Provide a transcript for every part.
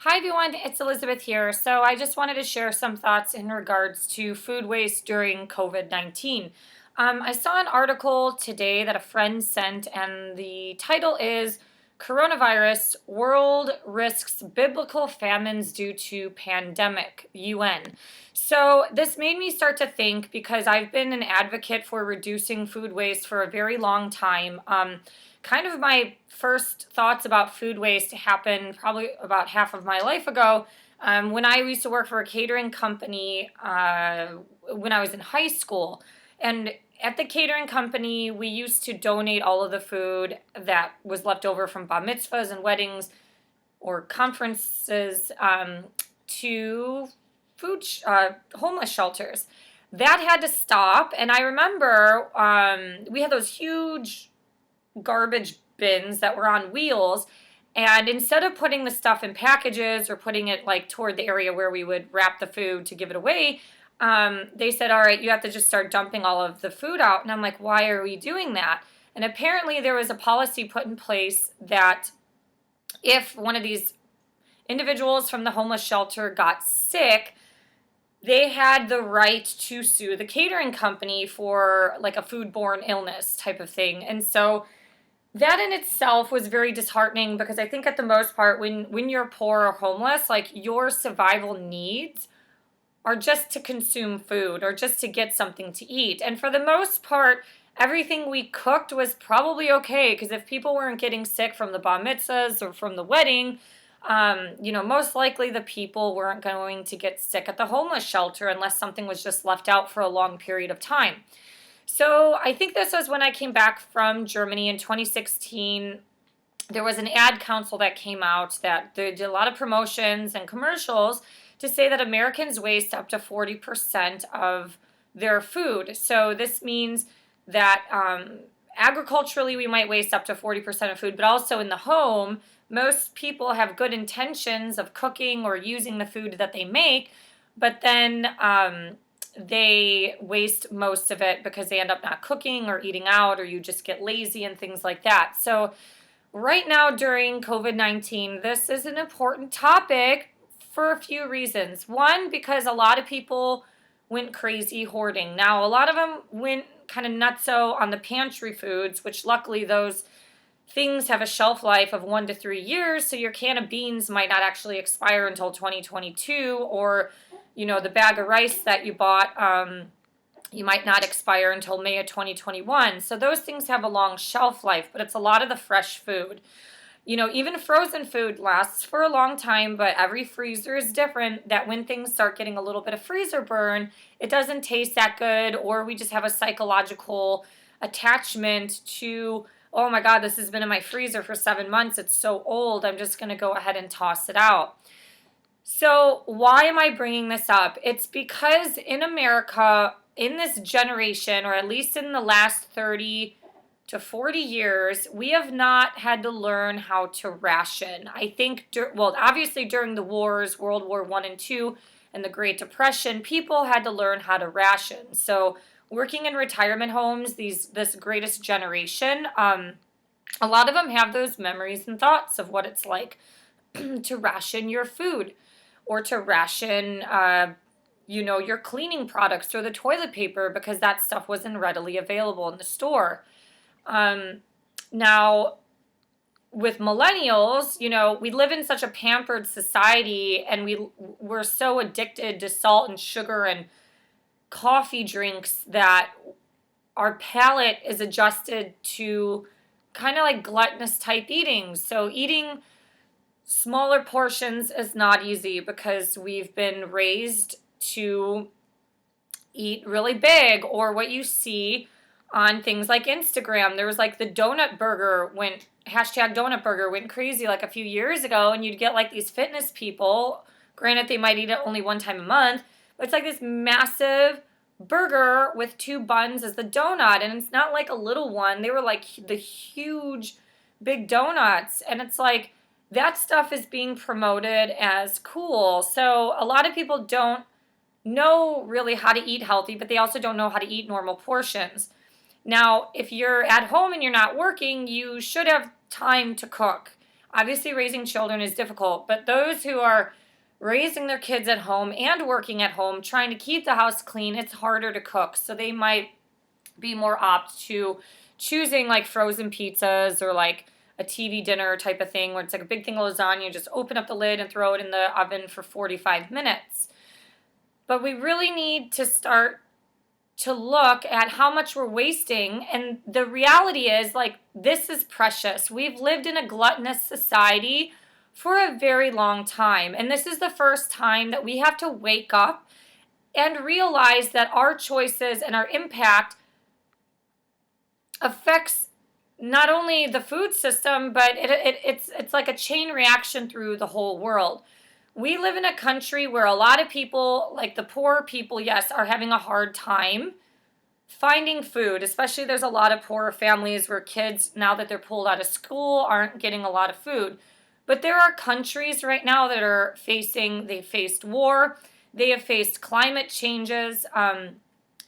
Hi everyone, it's Elizabeth here. So I just wanted to share some thoughts in regards to food waste during COVID-19. I saw an article today that a friend sent, and the title is Coronavirus World Risks Biblical Famines Due to Pandemic, UN. So this made me start to think because I've been an advocate for reducing food waste for a very long time. Kind of my first thoughts about food waste happened probably about half of my life ago when I used to work for a catering company when I was in high school. And at the catering company, we used to donate all of the food that was left over from bar mitzvahs and weddings or conferences to homeless shelters. That had to stop. And I remember we had those huge garbage bins that were on wheels, and instead of putting the stuff in packages or putting it like toward the area where we would wrap the food to give it away, they said, all right, you have to just start dumping all of the food out. And I'm like, why are we doing that? And apparently there was a policy put in place that if one of these individuals from the homeless shelter got sick, they had the right to sue the catering company for like a foodborne illness type of thing. And so that in itself was very disheartening because I think at the most part, when you're poor or homeless, like your survival needs are just to consume food or just to get something to eat. And for the most part, everything we cooked was probably okay, because if people weren't getting sick from the bar mitzvahs or from the wedding, most likely the people weren't going to get sick at the homeless shelter unless something was just left out for a long period of time. So I think this was when I came back from Germany in 2016. There was an ad council that came out that they did a lot of promotions and commercials to say that Americans waste up to 40% of their food. So this means that agriculturally we might waste up to 40% of food, but also in the home, most people have good intentions of cooking or using the food that they make, but then they waste most of it because they end up not cooking or eating out, or you just get lazy and things like that. So right now during COVID-19, this is an important topic for a few reasons. One, because a lot of people went crazy hoarding. Now, a lot of them went kind of nutso on the pantry foods, which luckily those things have a shelf life of 1 to 3 years, so your can of beans might not actually expire until 2022, or the bag of rice that you bought, you might not expire until May of 2021. So those things have a long shelf life, but it's a lot of the fresh food. Even frozen food lasts for a long time, but every freezer is different, that when things start getting a little bit of freezer burn, it doesn't taste that good, or we just have a psychological attachment to, oh my God, this has been in my freezer for 7 months. It's so old. I'm just going to go ahead and toss it out. So why am I bringing this up? It's because in America, in this generation, or at least in the last 30 to 40 years, we have not had to learn how to ration. I think, obviously during the wars, World War I and II, and the Great Depression, people had to learn how to ration. So working in retirement homes, this greatest generation, a lot of them have those memories and thoughts of what it's like to ration your food, or to ration, your cleaning products or the toilet paper, because that stuff wasn't readily available in the store. Now, with millennials, we live in such a pampered society, and we're so addicted to salt and sugar and coffee drinks that our palate is adjusted to kind of like gluttonous type eating. So eating smaller portions is not easy because we've been raised to eat really big, or what you see on things like Instagram. There was like the donut burger #donut burger went crazy like a few years ago, and you'd get like these fitness people, granted they might eat it only one time a month, but it's like this massive burger with 2 buns as the donut, and it's not like a little one. They were like the huge big donuts, and it's like that stuff is being promoted as cool. So a lot of people don't know really how to eat healthy, but they also don't know how to eat normal portions. Now, if you're at home and you're not working, you should have time to cook. Obviously, raising children is difficult, but those who are raising their kids at home and working at home, trying to keep the house clean, it's harder to cook. So they might be more apt to choosing like frozen pizzas or like a TV dinner type of thing where it's like a big thing of lasagna, just open up the lid and throw it in the oven for 45 minutes. But we really need to start to look at how much we're wasting. And the reality is, like, this is precious. We've lived in a gluttonous society for a very long time. And this is the first time that we have to wake up and realize that our choices and our impact affects not only the food system, but it's like a chain reaction through the whole world. We live in a country where a lot of people, like the poor people, yes, are having a hard time finding food, especially there's a lot of poor families where kids, now that they're pulled out of school, aren't getting a lot of food. But there are countries right now that are they faced war, they have faced climate changes.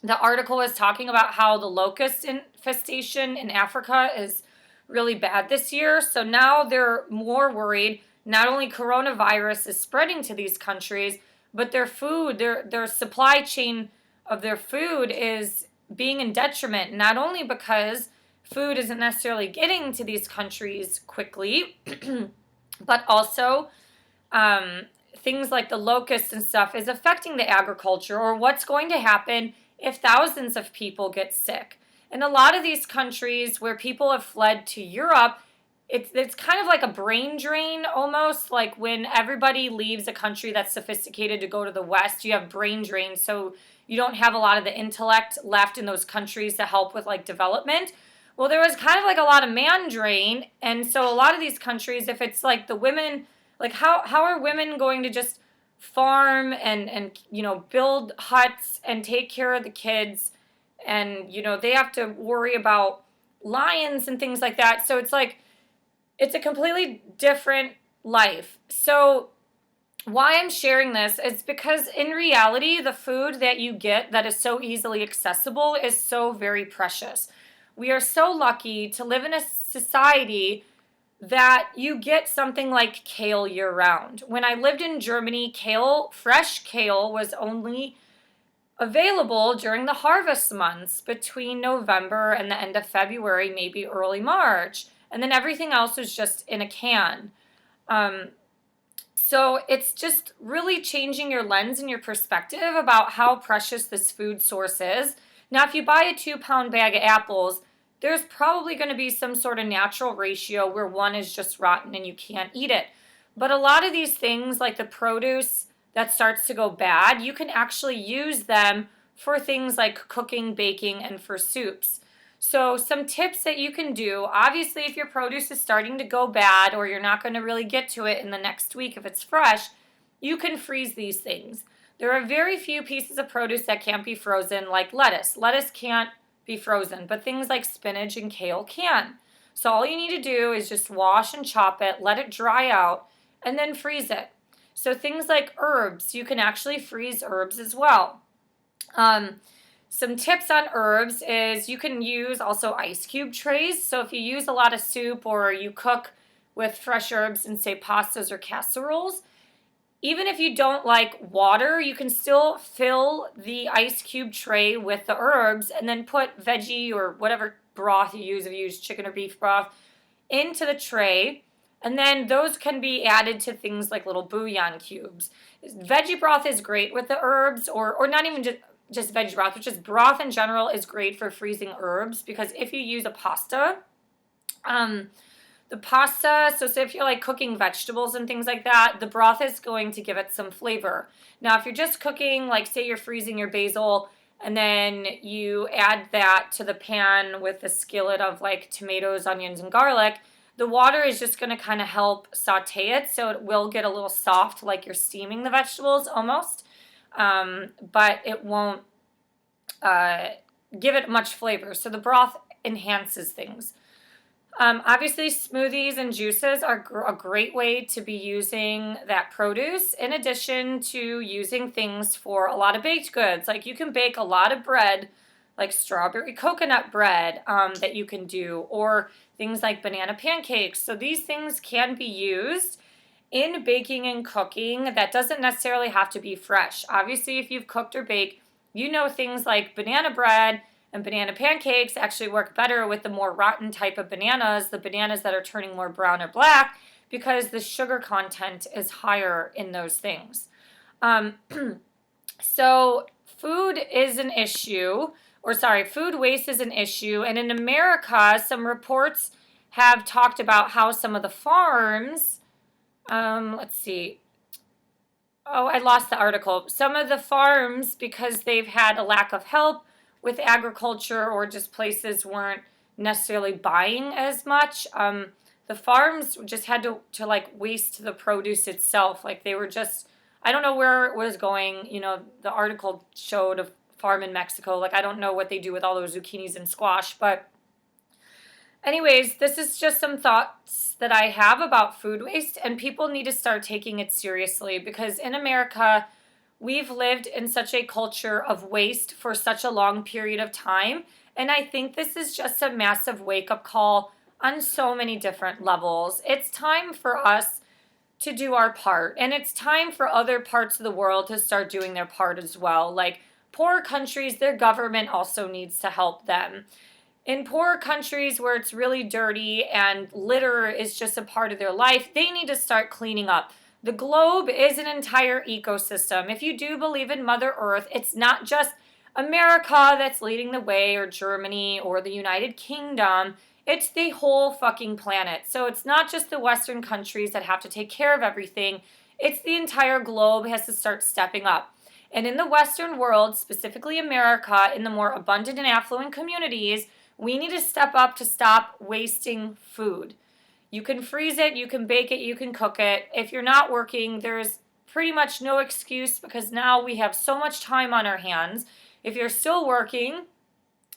The article is talking about how the locust infestation in Africa is really bad this year. So now they're more worried. Not only coronavirus is spreading to these countries, but their food, their supply chain of their food is being in detriment, not only because food isn't necessarily getting to these countries quickly, but also things like the locusts and stuff is affecting the agriculture, or what's going to happen if thousands of people get sick. In a lot of these countries where people have fled to Europe, it's kind of like a brain drain almost, like when everybody leaves a country that's sophisticated to go to the West, you have brain drain, so you don't have a lot of the intellect left in those countries to help with like development. Well, there was kind of like a lot of man drain, and so a lot of these countries, if it's like the women, like how are women going to just farm and build huts and take care of the kids, and they have to worry about lions and things like that. So it's like it's a completely different life. So why I'm sharing this is because in reality, the food that you get that is so easily accessible is so very precious. We are so lucky to live in a society that you get something like kale year round. When I lived in Germany, fresh kale was only available during the harvest months between November and the end of February, maybe early March. And then everything else was just in a can. So it's just really changing your lens and your perspective about how precious this food source is. Now, if you buy a 2-pound bag of apples, there's probably going to be some sort of natural ratio where one is just rotten and you can't eat it. But a lot of these things, like the produce that starts to go bad, you can actually use them for things like cooking, baking, and for soups. So some tips that you can do, obviously if your produce is starting to go bad or you're not going to really get to it in the next week if it's fresh, you can freeze these things. There are very few pieces of produce that can't be frozen, like lettuce. Lettuce can't be frozen, but things like spinach and kale can. So all you need to do is just wash and chop it, let it dry out, and then freeze it. So things like herbs, you can actually freeze herbs as well. Some tips on herbs is you can use also ice cube trays. So if you use a lot of soup or you cook with fresh herbs in, say, pastas or casseroles, even if you don't like water, you can still fill the ice cube tray with the herbs and then put veggie or whatever broth you use, if you use chicken or beef broth, into the tray. And then those can be added to things like little bouillon cubes. Veggie broth is great with the herbs, or not even just veggie broth, but just broth in general is great for freezing herbs, because if you use a pasta, the pasta, so say if you're like cooking vegetables and things like that, the broth is going to give it some flavor. Now, if you're just cooking, like say you're freezing your basil and then you add that to the pan with a skillet of like tomatoes, onions, and garlic, the water is just going to kind of help saute it, so it will get a little soft like you're steaming the vegetables almost. But it won't give it much flavor. So the broth enhances things. Obviously, smoothies and juices are a great way to be using that produce, in addition to using things for a lot of baked goods. Like you can bake a lot of bread like strawberry coconut bread that you can do, or things like banana pancakes. So these things can be used in baking and cooking. That doesn't necessarily have to be fresh. Obviously, if you've cooked or baked, you know things like banana bread and banana pancakes actually work better with the more rotten type of bananas, the bananas that are turning more brown or black, because the sugar content is higher in those things. Um, so food is an issue, or sorry, food waste is an issue. And in America, some reports have talked about how some of the farms, let's see. Oh, I lost the article. Some of the farms, because they've had a lack of help with agriculture or just places weren't necessarily buying as much, the farms just had to like waste the produce itself. Like they were just, I don't know where it was going. You know, the article showed a farm in Mexico. Like I don't know what they do with all those zucchinis and squash, but anyways, this is just some thoughts that I have about food waste, and people need to start taking it seriously because in America, we've lived in such a culture of waste for such a long period of time. And I think this is just a massive wake up call on so many different levels. It's time for us to do our part, and it's time for other parts of the world to start doing their part as well. Like poor countries, their government also needs to help them. In poor countries where it's really dirty and litter is just a part of their life, they need to start cleaning up. The globe is an entire ecosystem. If you do believe in Mother Earth, it's not just America that's leading the way, or Germany, or the United Kingdom. It's the whole fucking planet. So it's not just the Western countries that have to take care of everything. It's the entire globe has to start stepping up. And in the Western world, specifically America, in the more abundant and affluent communities, we need to step up to stop wasting food. You can freeze it, you can bake it, you can cook it. If you're not working, there's pretty much no excuse because now we have so much time on our hands. If you're still working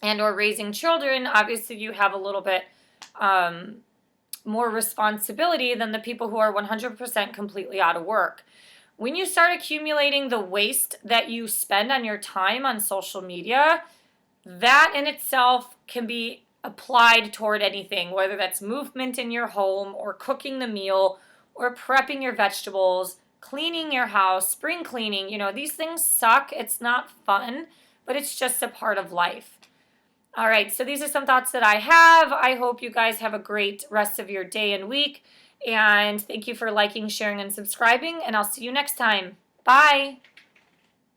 and or raising children, obviously you have a little bit more responsibility than the people who are 100% completely out of work. When you start accumulating the waste that you spend on your time on social media, that in itself can be applied toward anything, whether that's movement in your home or cooking the meal or prepping your vegetables, cleaning your house, spring cleaning. You know, these things suck. It's not fun, but it's just a part of life. All right, so these are some thoughts that I have. I hope you guys have a great rest of your day and week. And thank you for liking, sharing, and subscribing. And I'll see you next time. Bye.